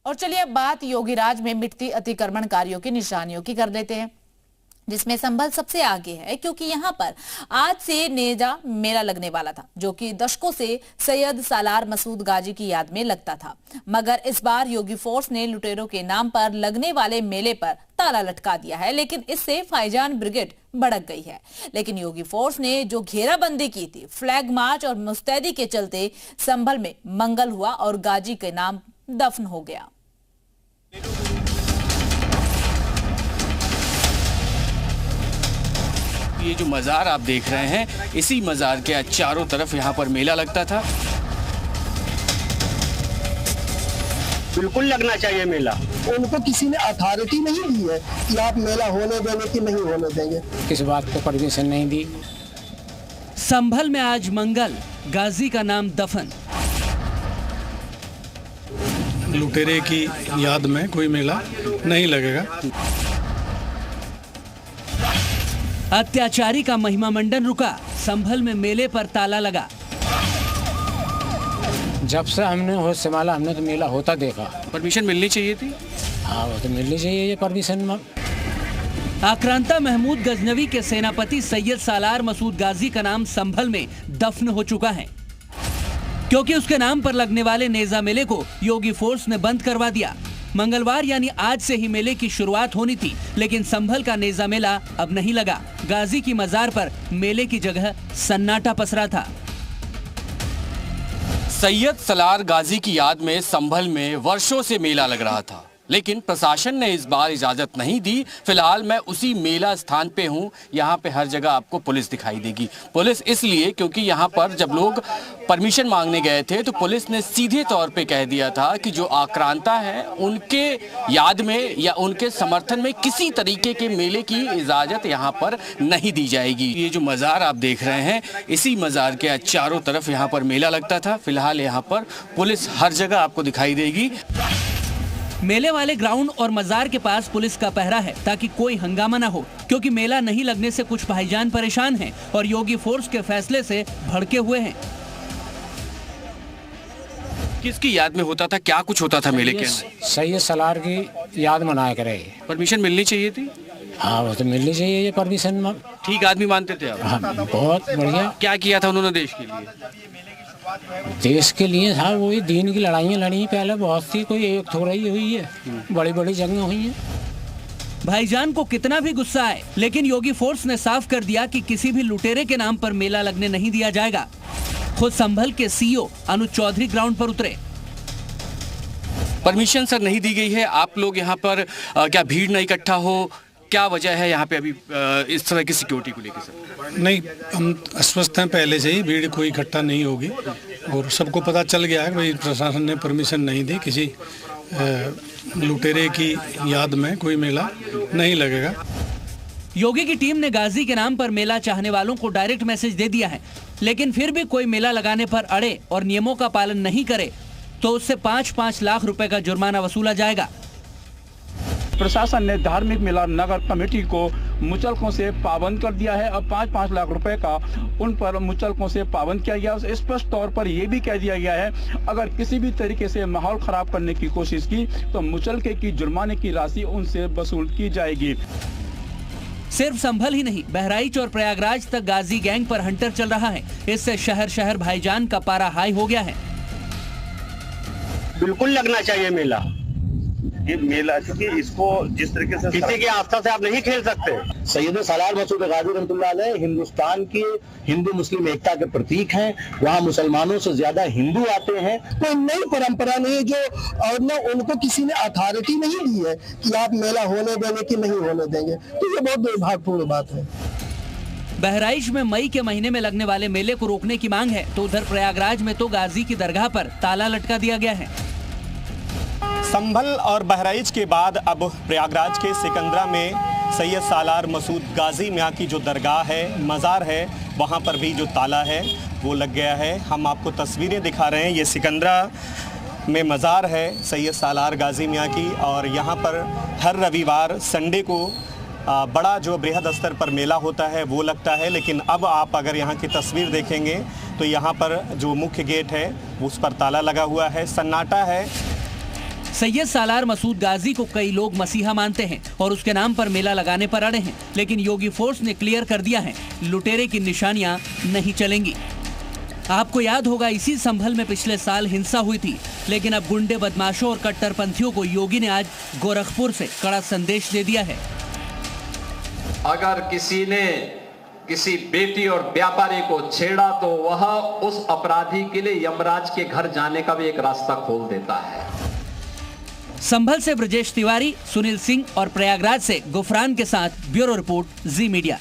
और चलिए अब बात योगीराज में मिटती अतिक्रमणकारियों की निशानियों की कर देते हैं, जिसमें संभल सबसे आगे है क्योंकि यहां पर आज से नेजा मेला लगने वाला था, जो कि दशकों से सैयद सालार मसूद गाजी की याद में लगता था। मगर इस बार योगी फोर्स ने लुटेरों के नाम पर लगने वाले मेले पर ताला लटका दिया है, लेकिन इससे फाईजान ब्रिगेड भड़क गई है। लेकिन योगी फोर्स ने जो घेराबंदी की थी, फ्लैग मार्च और मुस्तैदी के चलते संभल में मंगल हुआ और गाजी के नाम दफन हो गया। ये जो मज़ार आप देख रहे हैं, इसी मज़ार के चारों तरफ यहाँ पर मेला लगता था। बिल्कुल लगना चाहिए मेला। उनको किसी ने अथॉरिटी नहीं दी है कि आप मेला होने देंगे कि नहीं होने देंगे। किस बात को परमिशन नहीं दी। संभल में आज मंगल, गाजी का नाम दफन। लुटेरे की याद में कोई मेला नहीं लगेगा। अत्याचारी का महिमा मंडन रुका, संभल में मेले पर ताला लगा। जब से हमने होश संभाला हमने तो मेला होता देखा। परमिशन मिलनी चाहिए थी। हाँ, वो तो मिलनी चाहिए ये परमिशन। आक्रांता महमूद गजनवी के सेनापति सैयद सालार मसूद गाजी का नाम संभल में दफन हो चुका है, क्योंकि उसके नाम पर लगने वाले नेजा मेले को योगी फोर्स ने बंद करवा दिया। मंगलवार यानी आज से ही मेले की शुरुआत होनी थी, लेकिन संभल का नेजा मेला अब नहीं लगा। गाजी की मजार पर मेले की जगह सन्नाटा पसरा था। सैयद सालार गाजी की याद में संभल में वर्षों से मेला लग रहा था, लेकिन प्रशासन ने इस बार इजाजत नहीं दी। फिलहाल मैं उसी मेला स्थान पे हूँ। यहाँ पे हर जगह आपको पुलिस दिखाई देगी। पुलिस इसलिए क्योंकि यहाँ पर जब लोग परमिशन मांगने गए थे तो पुलिस ने सीधे तौर पे कह दिया था कि जो आक्रांता है उनके याद में या उनके समर्थन में किसी तरीके के मेले की इजाजत यहाँ पर नहीं दी जाएगी। ये जो मज़ार आप देख रहे हैं, इसी मज़ार के चारों तरफ यहाँ पर मेला लगता था। फिलहाल यहाँ पर पुलिस हर जगह आपको दिखाई देगी। मेले वाले ग्राउंड और मजार के पास पुलिस का पहरा है ताकि कोई हंगामा न हो, क्योंकि मेला नहीं लगने से कुछ भाईजान परेशान हैं और योगी फोर्स के फैसले से भड़के हुए हैं। किसकी याद में होता था, क्या कुछ होता था मेले के अंदर? सैयद सालार की याद मनाया करे। परमिशन मिलनी चाहिए थी। हाँ, वो तो मिलनी चाहिए ये परमिशन। ठीक आदमी मानते थे आप? हाँ, बहुत बढ़िया। क्या किया था उन्होंने देश के लिए? देश के लिए था वही दीन की लड़ाइयाँ लड़ी पहले बहुत सी, कोई एक थोड़ा ही हुई है, बड़ी बड़ी जंगें हुई हैं। भाईजान को कितना भी गुस्सा आए, लेकिन योगी फोर्स ने साफ कर दिया कि किसी भी लुटेरे के नाम पर मेला लगने नहीं दिया जाएगा। खुद संभल के सीईओ अनुज चौधरी ग्राउंड पर उतरे। परमिशन सर नहीं दी गई है। आप लोग यहाँ पर क्या भीड़ न इकट्ठा हो, क्या वजह है यहाँ पे अभी इस तरह की सिक्योरिटी को लेकर? सर नहीं, हम अस्वस्थ हैं पहले से ही, भीड़ कोई इकट्ठा नहीं होगी और सबको पता चल गया है कि भाई प्रशासन ने परमिशन नहीं दी। किसी लुटेरे की याद में कोई मेला नहीं लगेगा। योगी की टीम ने गाजी के नाम पर मेला चाहने वालों को डायरेक्ट मैसेज दे दिया है, लेकिन फिर भी कोई मेला लगाने पर अड़े और नियमों का पालन नहीं करे तो उससे 5-5 लाख रुपए का जुर्माना वसूला जाएगा। प्रशासन ने धार्मिक मेला नगर कमेटी को मुचलकों से पाबंद कर दिया है। अब 5-5 लाख रुपए का उन पर मुचलकों से पाबंद किया गया। स्पष्ट तौर पर यह भी कह दिया गया है, अगर किसी भी तरीके से माहौल खराब करने की कोशिश की तो मुचलके की जुर्माने की राशि उनसे वसूल की जाएगी। सिर्फ संभल ही नहीं, बहराइच और प्रयागराज तक गाजी गैंग पर हंटर चल रहा है। इससे शहर शहर भाईजान का पारा हाई हो गया है। बिल्कुल लगना चाहिए मेला। ये मेला क्योंकि इसको जिस तरीके से किसी की आस्था से आप नहीं खेल सकते। सैयद सालार मसूद गाजी रहमतुल्लाह अलैह हिंदुस्तान के हिंदू मुस्लिम एकता के प्रतीक हैं। वहाँ मुसलमानों से ज्यादा हिंदू आते हैं। कोई नई परंपरा नहीं जो, और न उनको किसी ने अथॉरिटी नहीं दी है कि आप मेला होने देंगे कि नहीं होने देंगे, तो ये बहुत दुर्भाग्यपूर्ण बात है। बहराइच में मई के महीने में लगने वाले मेले को रोकने की मांग है, तो उधर प्रयागराज में तो गाजी की दरगाह पर ताला लटका दिया गया है। संभल और बहराइच के बाद अब प्रयागराज के सिकंदरा में सैयद सालार मसूद गाजी मियाँ की जो दरगाह है, मज़ार है, वहाँ पर भी जो ताला है वो लग गया है। हम आपको तस्वीरें दिखा रहे हैं। ये सिकंदरा में मज़ार है सैयद सालार गाजी मियाँ की, और यहाँ पर हर रविवार संडे को बड़ा जो बृहद स्तर पर मेला होता है वो लगता है। लेकिन अब आप अगर यहाँ की तस्वीर देखेंगे तो यहाँ पर जो मुख्य गेट है उस पर ताला लगा हुआ है, सन्नाटा है। सैयद सालार मसूद गाजी को कई लोग मसीहा मानते हैं और उसके नाम पर मेला लगाने पर अड़े हैं, लेकिन योगी फोर्स ने क्लियर कर दिया है, लुटेरे की निशानियां नहीं चलेंगी। आपको याद होगा इसी संभल में पिछले साल हिंसा हुई थी, लेकिन अब गुंडे, बदमाशों और कट्टरपंथियों को योगी ने आज गोरखपुर से कड़ा संदेश दे दिया है। अगर किसी ने किसी बेटी और व्यापारी को छेड़ा तो वह उस अपराधी के लिए यमराज के घर जाने का भी एक रास्ता खोल देता है। संभल से ब्रजेश तिवारी, सुनील सिंह और प्रयागराज से गुफरान के साथ ब्यूरो रिपोर्ट, जी मीडिया।